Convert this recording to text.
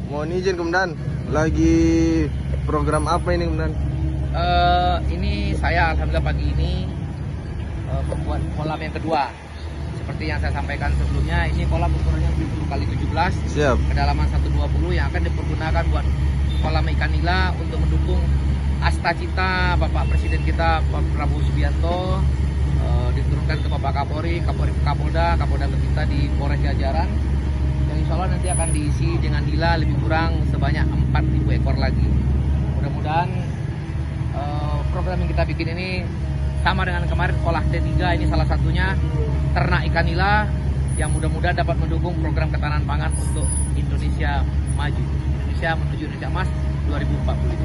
Mohon izin Komandan, lagi program apa ini Komandan? Ini saya alhamdulillah pagi ini membuat kolam yang kedua. Seperti yang saya sampaikan sebelumnya, ini kolam ukurannya 70 kali 17, Siap. kedalaman 120 yang akan dipergunakan buat kolam ikan nila untuk mendukung asta cita Bapak Presiden kita Pak Prabowo Subianto, diturunkan ke Bapak Kapolri, Kapolda kita di Polres Jajaran, yang insya Allah nanti akan diisi dengan nila lebih kurang sebanyak 4.000 ekor lagi. Mudah-mudahan program yang kita bikin ini sama dengan kemarin olah T3, ini salah satunya ternak ikan nila yang mudah-mudahan dapat mendukung program ketahanan pangan untuk Indonesia maju, Indonesia menuju Indonesia Emas 2045.